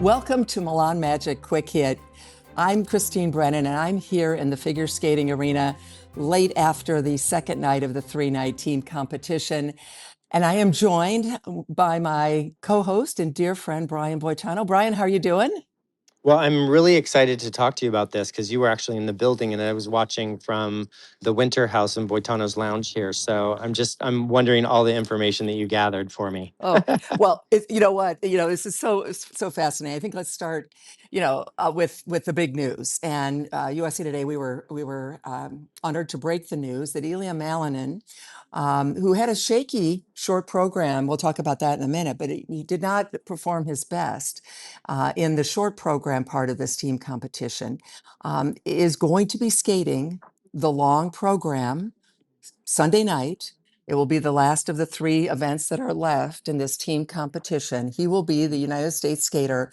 Welcome to Milan Magic Quick Hit. I'm Christine Brennan, and I'm here in the figure skating arena late after the second night of the three-night team competition. And I am joined by my co-host and dear friend, Brian Boitano. Brian, how are you doing? Well, I'm really excited to talk to you about this because you were actually in the building and I was watching from the Winter House in Boitano's lounge here. So I'm wondering all the information that you gathered for me. Oh, well, you know what? This is so fascinating. I think let's start, with the big news. And USA Today, we were honored to break the news that Ilia Malinin, who had a shaky short program, we'll talk about that in a minute, but he did not perform his best in the short program part of this team competition, is going to be skating the long program Sunday night. It will be the last of the three events that are left in this team competition. He will be the United States skater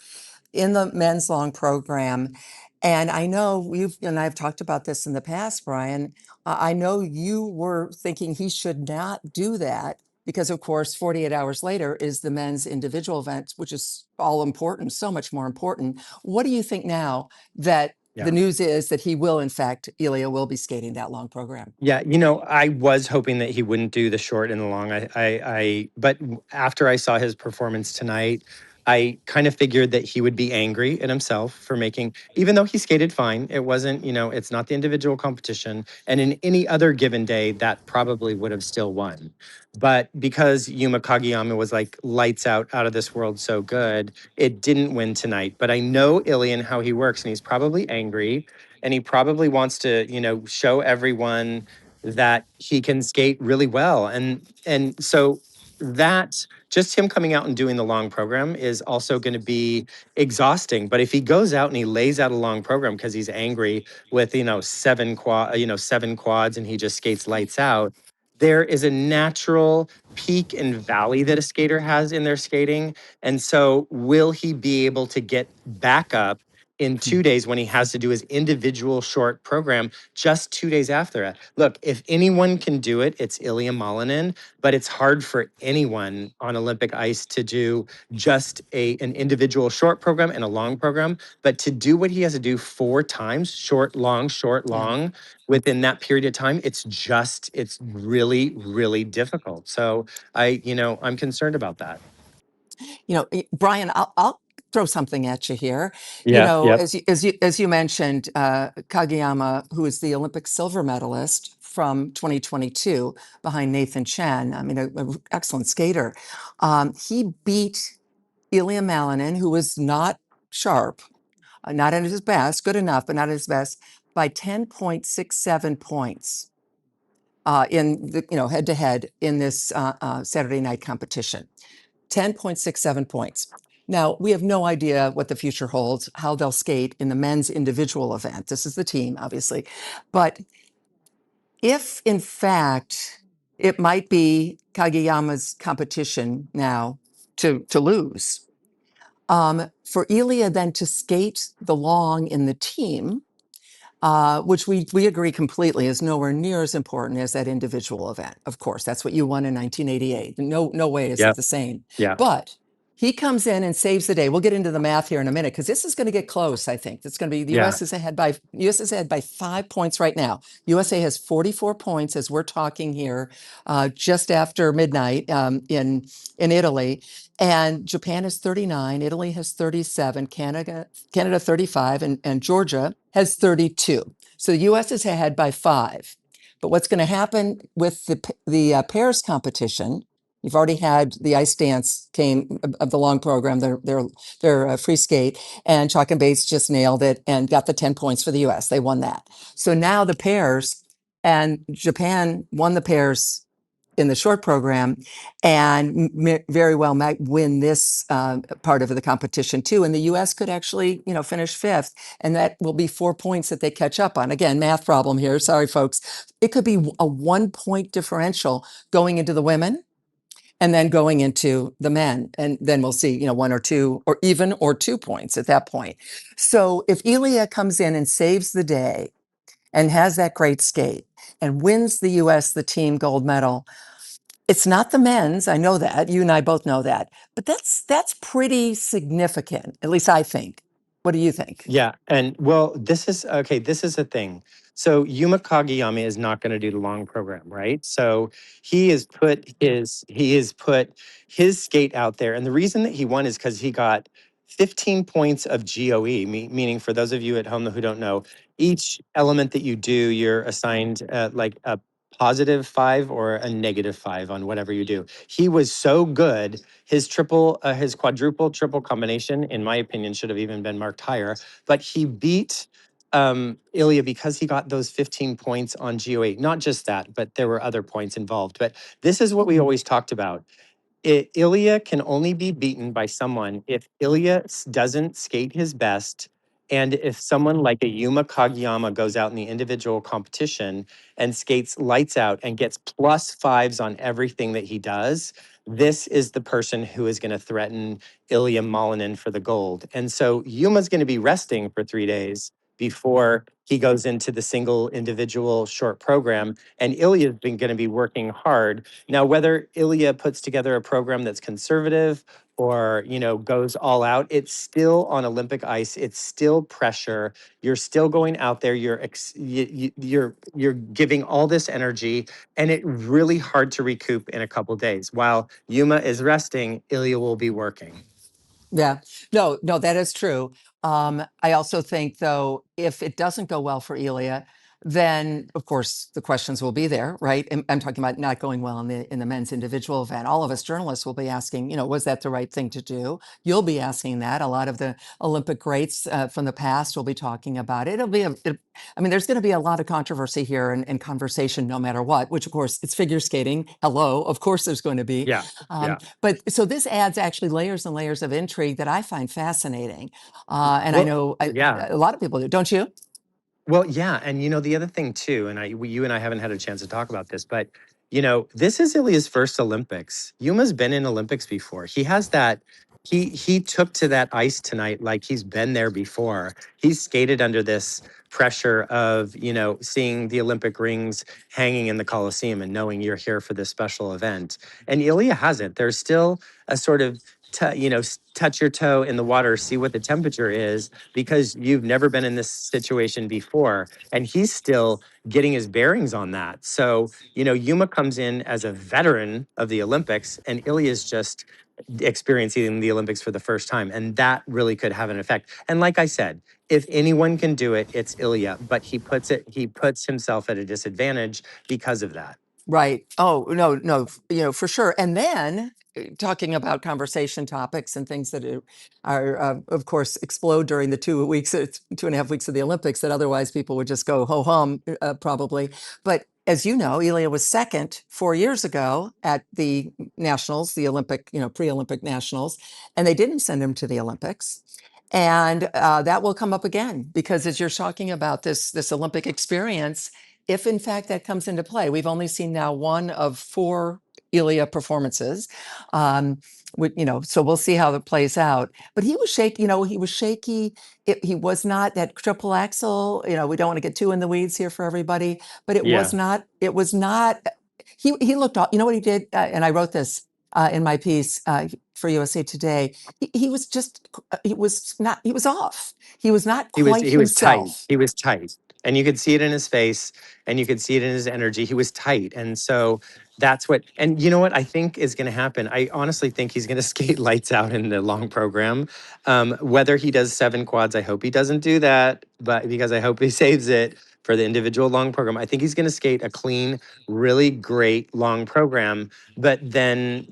in the men's long program. And I know you and I have talked about this in the past, Brian. I know you were thinking he should not do that because, of course, 48 hours later is the men's individual event, which is all important, so much more important. What do you think now that the Yeah. news is that he will, in fact, Ilia will be skating that long program? Yeah, I was hoping that he wouldn't do the short and the long. But after I saw his performance tonight, I kind of figured that he would be angry at himself for making, even though he skated fine, it wasn't, it's not the individual competition. And in any other given day, that probably would have still won. But because Yuma Kageyama was like lights out of this world so good, it didn't win tonight. But I know Ilian how he works, and he's probably angry and he probably wants to show everyone that he can skate really well and so that just him coming out and doing the long program is also going to be exhausting. But if he goes out and he lays out a long program because he's angry with seven quads and he just skates lights out, there is a natural peak and valley that a skater has in their skating. And so will he be able to get back up in 2 days when he has to do his individual short program just 2 days after that? Look, if anyone can do it, it's Ilia Malinin, but it's hard for anyone on Olympic ice to do just an individual short program and a long program. But to do what he has to do 4 times, short, Yeah. long, within that period of time, it's really, really difficult. So I'm concerned about that. Brian, I'll throw something at you here. Yeah, yep. As you mentioned, Kageyama, who is the Olympic silver medalist from 2022 behind Nathan Chen, I mean, an excellent skater. He beat Ilia Malinin, who was not sharp, not at his best, good enough, but not at his best, by 10.67 points in the head to head in this Saturday night competition. 10.67 points. Now, we have no idea what the future holds, how they'll skate in the men's individual event. This is the team, obviously. But if, in fact, it might be Kageyama's competition now to lose, for Ilia then to skate the long in the team, which we agree completely is nowhere near as important as that individual event. Of course, that's what you won in 1988. No way is it Yep. the same. Yeah. But he comes in and saves the day. We'll get into the math here in a minute because this is going to get close. I think it's going to be the Yeah. U.S. is ahead by 5 points right now. USA has 44 points as we're talking here, just after midnight in Italy. And Japan has 39, Italy has 37, Canada 35, and Georgia has 32. So the U.S. is ahead by 5. But what's going to happen with the pairs competition? You've already had the ice dance came of the long program, their free skate, and Chalk and Bates just nailed it and got the 10 points for the U.S. They won that. So now the pairs, and Japan won the pairs in the short program and very well might win this part of the competition too. And the U.S. could actually, finish fifth, and that will be 4 points that they catch up on. Again, math problem here. Sorry, folks. It could be a 1 point differential going into the women and then going into the men. And then we'll see, 1 or 2 or 2 points at that point. So if Ilia comes in and saves the day and has that great skate and wins the U.S. the team gold medal, It's not the men's. I know that. You and I both know that. But that's pretty significant, at least I think. What do you think? Yeah, and well, this is okay. This is the thing. So Yuma Kageyama is not going to do the long program, right? So he has put his skate out there, and the reason that he won is because he got 15 points of GOE, meaning for those of you at home who don't know, each element that you do, you're assigned like a +5 or a -5 on whatever you do. He was so good. His quadruple triple combination, in my opinion, should have even been marked higher, but he beat Ilia because he got those 15 points on GO8. Not just that, but there were other points involved. But this is what we always talked about. Ilia can only be beaten by someone if Ilia doesn't skate his best, and if someone like a Yuma Kageyama goes out in the individual competition and skates lights out and gets +5s on everything that he does. This is the person who is going to threaten Ilia Malinin for the gold. And so Yuma's going to be resting for 3 days before he goes into the single individual short program. And Ilya's been going to be working hard now, whether Ilia puts together a program that's conservative or goes all out, it's still on Olympic ice. It's still pressure. You're still going out there. You're giving all this energy, and it's really hard to recoup in a couple days. While Yuma is resting, Ilia will be working. Yeah, no, no, that is true. I also think, though, if it doesn't go well for Elia, then of course the questions will be there, right? I'm talking about not going well in the men's individual event. All of us journalists will be asking, was that the right thing to do? You'll be asking that. A lot of the Olympic greats from the past will be talking about it. I mean, there's going to be a lot of controversy here and conversation, no matter what. Which, of course, it's figure skating. Hello, of course, there's going to be. Yeah, yeah. But so this adds actually layers and layers of intrigue that I find fascinating. And I Well, know yeah. a lot of people do, don't you? Well, yeah, and the other thing too, and you and I haven't had a chance to talk about this, but this is Ilia's first Olympics. Yuma's been in Olympics before. He has that. He took to that ice tonight like he's been there before. He's skated under this pressure of seeing the Olympic rings hanging in the Coliseum and knowing you're here for this special event. And Ilia hasn't. There's still a sort of touch your toe in the water, see what the temperature is, because you've never been in this situation before. And he's still getting his bearings on that. So, Yuma comes in as a veteran of the Olympics, and Ilya is just experiencing the Olympics for the first time. And that really could have an effect. And like I said, if anyone can do it, it's Ilya, but he puts himself at a disadvantage because of that. Right. Oh, no, no, for sure. And then talking about conversation topics and things that of course, explode during the 2 weeks, 2.5 weeks of the Olympics that otherwise people would just go ho hum, probably. But as you know, Elia was second 4 years ago at the nationals, the Olympic, pre-Olympic nationals, and they didn't send him to the Olympics. And that will come up again because as you're talking about this Olympic experience, if in fact that comes into play, we've only seen now one of four Ilia performances. Um, so we'll see how it plays out. But he was shaky, he was shaky. He was not that triple axel. We don't want to get too in the weeds here for everybody, but Yeah. it was not, he looked, you know what he did? And I wrote this in my piece for USA Today. He was just, he was off. He was not He was quite he was tight. himself. He was tight. And you could see it in his face and you could see it in his energy. He was tight. And so that's what and you know what I think is going to happen? I honestly think he's going to skate lights out in the long program. Whether he does 7 quads, I hope he doesn't do that, but because I hope he saves it for the individual long program. I think he's going to skate a clean, really great long program. But then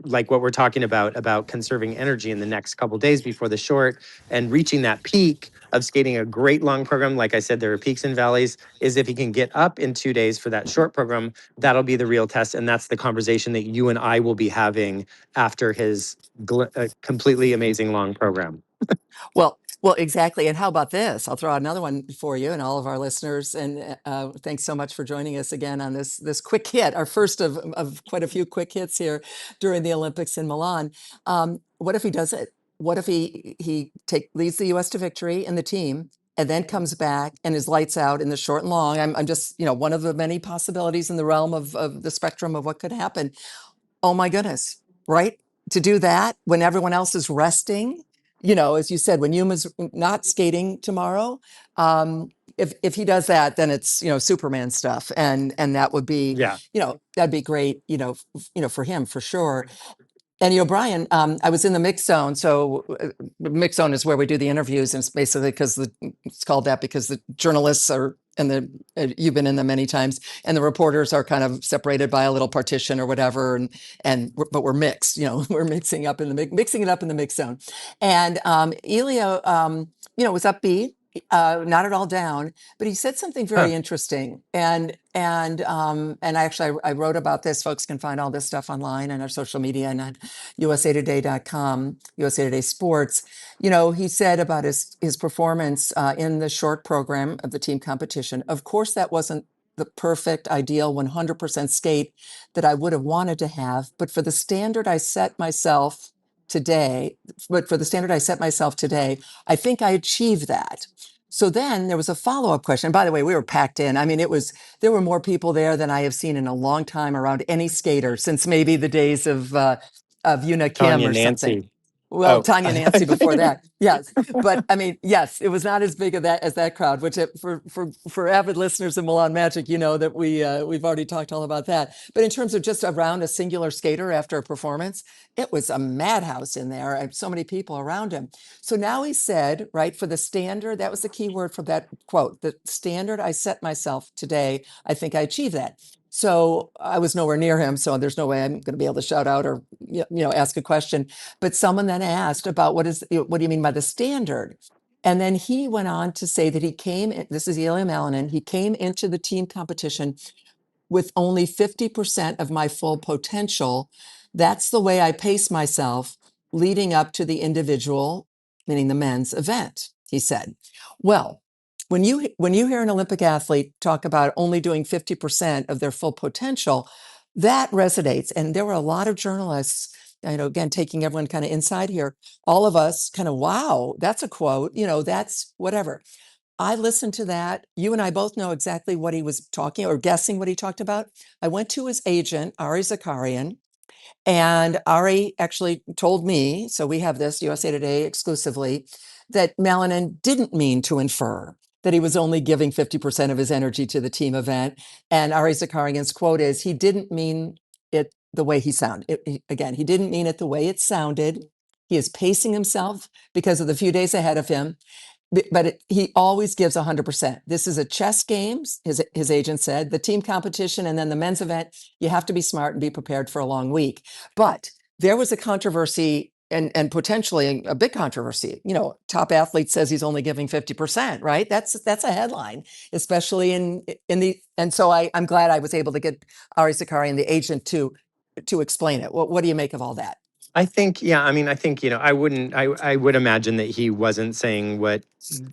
like what we're talking about conserving energy in the next couple days before the short and reaching that peak of skating a great long program. Like I said, there are peaks and valleys. Is if he can get up in 2 days for that short program, that'll be the real test. And that's the conversation that you and I will be having after his completely amazing long program. Well, exactly. And how about this? I'll throw out another one for you and all of our listeners. And thanks so much for joining us again on this quick hit, our first of quite a few quick hits here during the Olympics in Milan. What if he does it? What if he leads the U.S. to victory in the team? and then comes back and is lights out in the short and long. I'm just, one of the many possibilities in the realm of the spectrum of what could happen. Oh my goodness, right? To do that when everyone else is resting, as you said, when Yuma's not skating tomorrow, if he does that, then it's, Superman stuff. And that would be, Yeah. that'd be great, for him for sure. And Brian, I was in the mix zone. So mix zone is where we do the interviews, and it's basically because it's called that because the journalists are and you've been in them many times, and the reporters are kind of separated by a little partition or whatever, but we're mixed. We're mixing up in the mixing it up in the mix zone. And Ilia, was upbeat. Not at all down, but he said something Huh. very interesting, and actually I wrote about this. Folks can find all this stuff online on our social media and on usatoday.com, USA Today Sports. He said about his performance in the short program of the team competition. Of course, that wasn't the perfect, ideal 100% skate that I would have wanted to have, but for the standard I set myself today, I think I achieved that. So then there was a follow-up question. By the way, we were packed in. I mean, there were more people there than I have seen in a long time around any skater since maybe the days of Yuna Kim Tanya or something. Nancy. Well, Oh. Tanya Nancy before that, yes. But I mean, yes, it was not as big of that as that crowd. Which for avid listeners of Milan Magic, that we've already talked all about that. But in terms of just around a singular skater after a performance, it was a madhouse in there. I have so many people around him. So now he said, right, for the standard, that was the key word for that quote, the standard I set myself today, I think I achieved that. So I was nowhere near him, so there's no way I'm going to be able to shout out or ask a question. But someone then asked about what do you mean by the standard? And then he went on to say that this is Ilia Malinin, he came into the team competition with only 50% of my full potential. That's the way I pace myself leading up to the individual, meaning the men's event, he said. Well, when you hear an Olympic athlete talk about only doing 50% of their full potential, that resonates. And there were a lot of journalists, again, taking everyone kind of inside here, all of us kind of, wow, that's a quote, that's whatever. I listened to that. You and I both know exactly what he was talking or guessing what he talked about. I went to his agent, Ari Zakarian, and Ari actually told me, so we have this USA Today exclusively, that Malinin didn't mean to infer that he was only giving 50% of his energy to the team event. And Ari Zakarian's quote is, he didn't mean it the way he sounded. Again, he didn't mean it the way it sounded. He is pacing himself because of the few days ahead of him. But he always gives 100%. This is a chess game, his agent said, the team competition and then the men's event. You have to be smart and be prepared for a long week. But there was a controversy and potentially a big controversy. Top athlete says he's only giving 50%, right? That's a headline, especially and so I'm glad I was able to get Ari Zakarian, the agent, to explain it. What do you make of all that? I think, yeah, I mean, I think, I would imagine that he wasn't saying what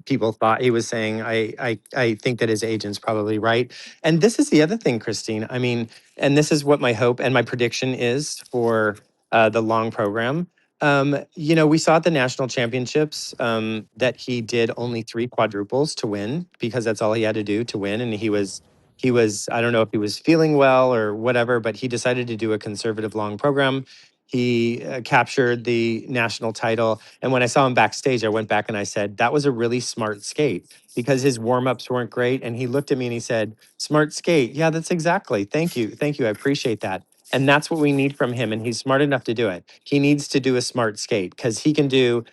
people thought he was saying. I think that his agent's probably right. And this is the other thing, Christine. I mean, and this is what my hope and my prediction is for the long program. We saw at the national championships that he did only 3 quadruples to win because that's all he had to do to win. And he was, I don't know if he was feeling well or whatever, but he decided to do a conservative long program. He captured the national title. And when I saw him backstage, I went back and I said, that was a really smart skate because his warm-ups weren't great. And he looked at me and he said, smart skate. Yeah, that's exactly. Thank you. Thank you. I appreciate that. And that's what we need from him. And he's smart enough to do it. He needs to do a smart skate because he can do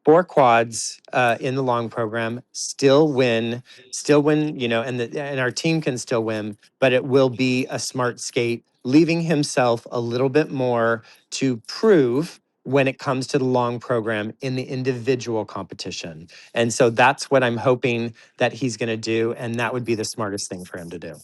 4 quads in the long program, still win, and our team can still win, but it will be a smart skate, leaving himself a little bit more to prove when it comes to the long program in the individual competition. And so that's what I'm hoping that he's going to do. And that would be the smartest thing for him to do.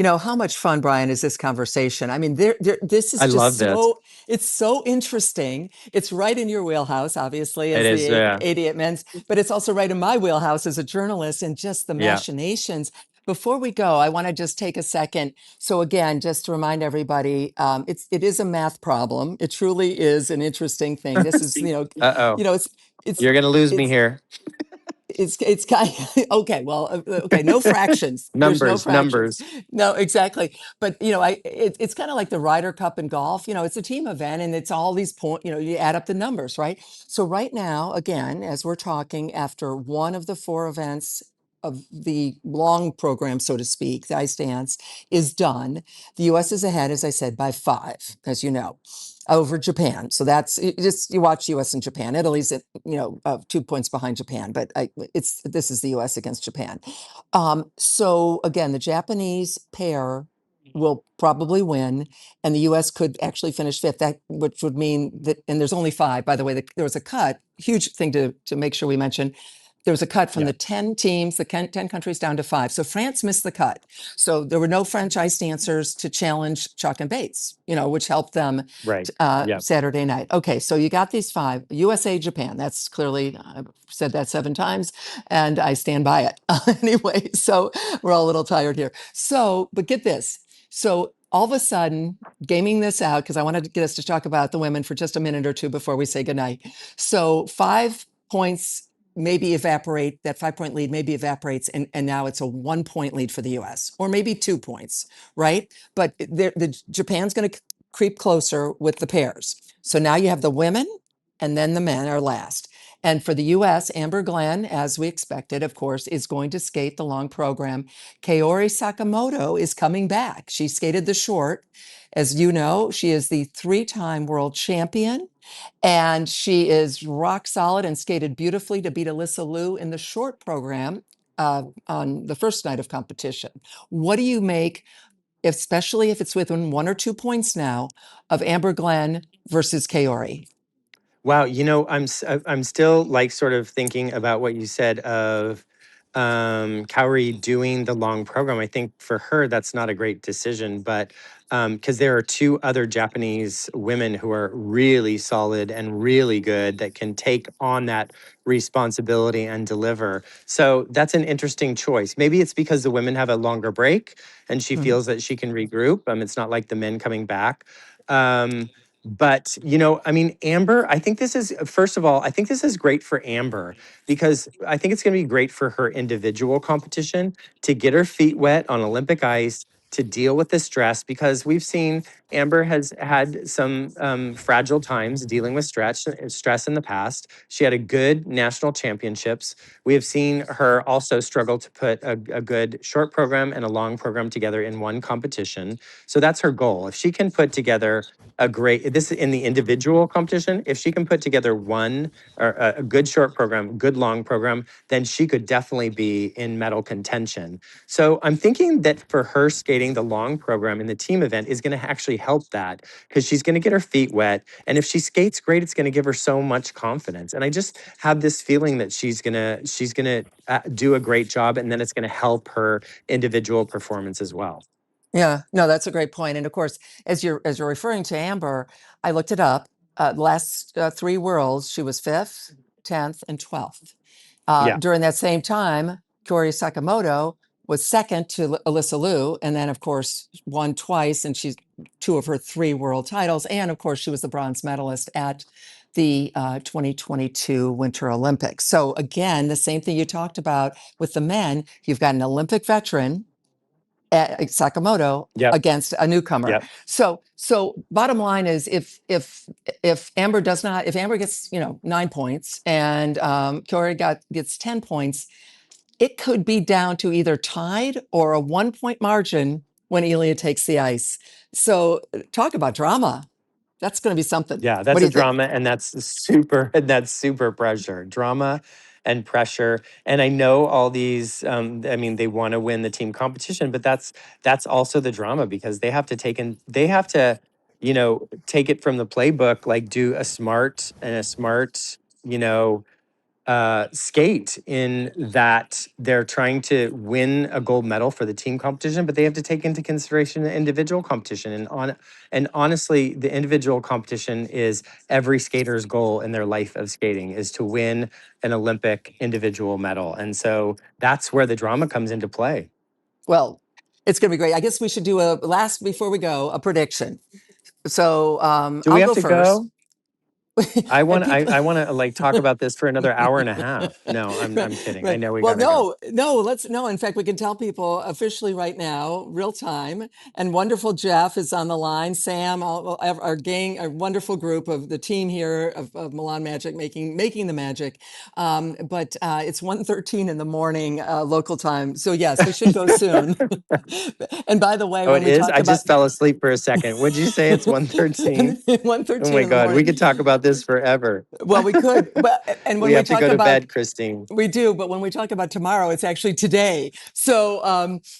How much fun, Brian, is this conversation? I mean, this is I just love this. it's so interesting. It's right in your wheelhouse, obviously, It as is. the 88 men's, but it's also right in my wheelhouse as a journalist and just the Yeah. machinations. Before we go, I want to just take a second. So again, just to remind everybody, it is a math problem. It truly is an interesting thing. This is, Uh-oh. it's, You're going to lose me it's, here. it's kind okay. Well, okay, no fractions. There's no fractions. Numbers. No, exactly. But it's kind of like the Ryder Cup in golf. It's a team event, and it's all these point. You add up the numbers, right? So right now, again, as we're talking, after one of the four events of the long program, so to speak, the ice dance is done. The U.S. is ahead, as I said, by 5, as you know, over Japan. So that's you watch U.S. and Japan. Italy's at 2 points behind Japan, but this is the U.S. against Japan. So again, the Japanese pair will probably win, and the U.S. could actually finish 5th. Which would mean that, and there's only 5, by the way. There was a cut. Huge thing to make sure we mention. There was a cut from Yeah. the 10 teams, the 10 countries down to 5. So France missed the cut. So there were no French ice dancers to challenge Chuck and Bates, which helped them Right. Yeah. Saturday night. Okay, so you got these 5. USA, Japan. That's clearly, I've said that 7 times, and I stand by it. Anyway, so we're all a little tired here. So, but get this. So all of a sudden, gaming this out, because I wanted to get us to talk about the women for just a minute or two before we say goodnight. So 5 points maybe evaporate, that 5-point lead maybe evaporates, and now it's a 1-point lead for the US, or maybe 2 points, right? But Japan's going to creep closer with the pairs. So now you have the women, and then the men are last. And for the US, Amber Glenn, as we expected, of course, is going to skate the long program. Kaori Sakamoto is coming back. She skated the short. As you know, she is the 3-time world champion. And she is rock solid and skated beautifully to beat Alyssa Liu in the short program on the first night of competition. What do you make, especially if it's within 1 or 2 points now, of Amber Glenn versus Kaori? Wow, I'm still like sort of thinking about what you said of Cowrie doing the long program. I think for her that's not a great decision, but because there are 2 other Japanese women who are really solid and really good that can take on that responsibility and deliver. So that's an interesting choice. Maybe it's because the women have a longer break and she Mhm. feels that she can regroup. It's not like the men coming back. But, I mean, Amber, I think this is, first of all, I think this is great for Amber because I think it's going to be great for her individual competition to get her feet wet on Olympic ice, to deal with the stress, because we've seen Amber has had some fragile times dealing with stress in the past. She had a good national championships. We have seen her also struggle to put a good short program and a long program together in one competition. So that's her goal. If she can put together this in the individual competition, if she can put together one or a good short program, good long program, then she could definitely be in medal contention. So I'm thinking that for her skating the long program in the team event is going to actually help that, because she's going to get her feet wet, and if she skates great, it's going to give her so much confidence. And I just have this feeling that she's gonna do a great job, and then it's going to help her individual performance as well. Yeah, no, that's a great point. And of course, as you're referring to Amber, I looked it up. The last 3 worlds, she was 5th, 10th, and 12th. Yeah. During that same time, Kaori Sakamoto was 2nd to Alyssa Liu, and then of course won twice, and she's 2 of her 3 world titles. And of course, she was the bronze medalist at the 2022 Winter Olympics. So again, the same thing you talked about with the men. You've got an Olympic veteran, Sakamoto, Yep. against a newcomer. Yep. So bottom line is, if Amber does not, if Amber gets 9 points and Kiori gets 10 points, it could be down to either tied or a 1-point margin when Ilia takes the ice. So talk about drama. That's going to be something. Yeah, What that's do a you think? drama, and that's super pressure, drama and pressure. And I know all these. I mean, they want to win the team competition, but that's also the drama, because they have to, take it from the playbook, like do a smart, skate in that they're trying to win a gold medal for the team competition, but they have to take into consideration the individual competition. And honestly, the individual competition is every skater's goal in their life of skating, is to win an Olympic individual medal. And so that's where the drama comes into play. Well, it's going to be great. I guess we should do before we go, a prediction. So Do we I'll have go to first. go? I And want people, I want to like talk about this for another hour and a half. No, I'm right, kidding. I right. know we Well, gotta go. no, let's no. In fact, we can tell people officially right now, real time. And wonderful Jeff is on the line. Sam, our gang, our wonderful group of the team here of Milan Magic making the magic. But it's 1:13 in the morning local time. So yes, we should go soon. And by the way, Oh, when it we is? talk I about just fell asleep for a second. Would you say it's 1:13? Oh 1:13 my in the God, we morning. could talk about this forever. Well, we could, but and when We we have to talk go to about bed, Christine. we do, but when we talk about tomorrow, it's actually today. So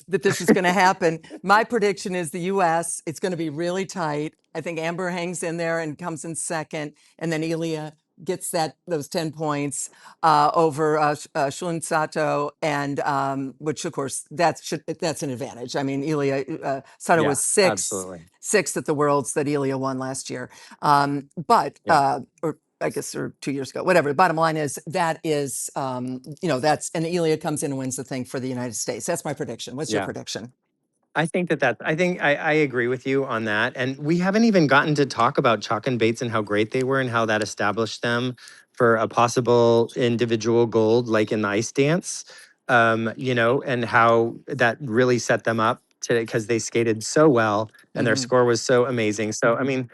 that this is going to happen. My prediction is the U.S. It's going to be really tight. I think Amber hangs in there and comes in second, and then Ilia gets those 10 points over Shun Sato, and which of course that's an advantage. I mean, Ilia Sato Yeah, was sixth at the Worlds that Ilia won last year, but yeah, or I guess, or 2 years ago, whatever. The bottom line is that is, that's, and Ilia comes in and wins the thing for the United States. That's my prediction. What's your yeah. prediction? I think I agree with you on that. And we haven't even gotten to talk about Chalk and Bates and how great they were and how that established them for a possible individual gold, like in the ice dance, and how that really set them up to because they skated so well and their Hmm. score was so amazing. So, I mean,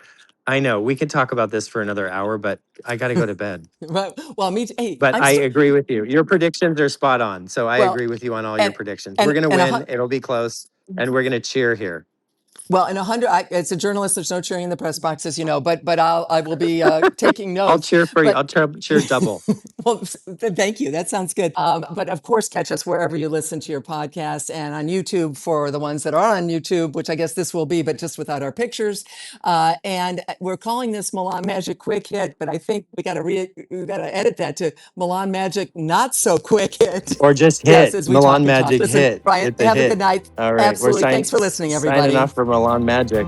I know we could talk about this for another hour, but I got to go to bed. Right. Well, me too. Hey, But I agree with you. Your predictions are spot on. So I well, agree with you on all your and, predictions. We're going to and win. It'll be close. And we're going to cheer here. well, and 100, it's a journalist. There's no cheering in the press box, as you know, but I will be taking I'll notes. cheer for you. But I'll cheer double. well, thank you. That sounds good. But of course, catch us wherever you listen to your podcast and on YouTube for the ones that are on YouTube, which I guess this will be, but just without our pictures. And we're calling this Milan Magic Quick Hit, but I think we got to edit that to Milan Magic Not So Quick Hit. Or just Yes, hit. as we talk Milan and talk. Magic Listen, hit. Brian, It's a have a hit. good night. All right. We're Absolutely. Thanks for listening, signing everybody. off for Milan Magic.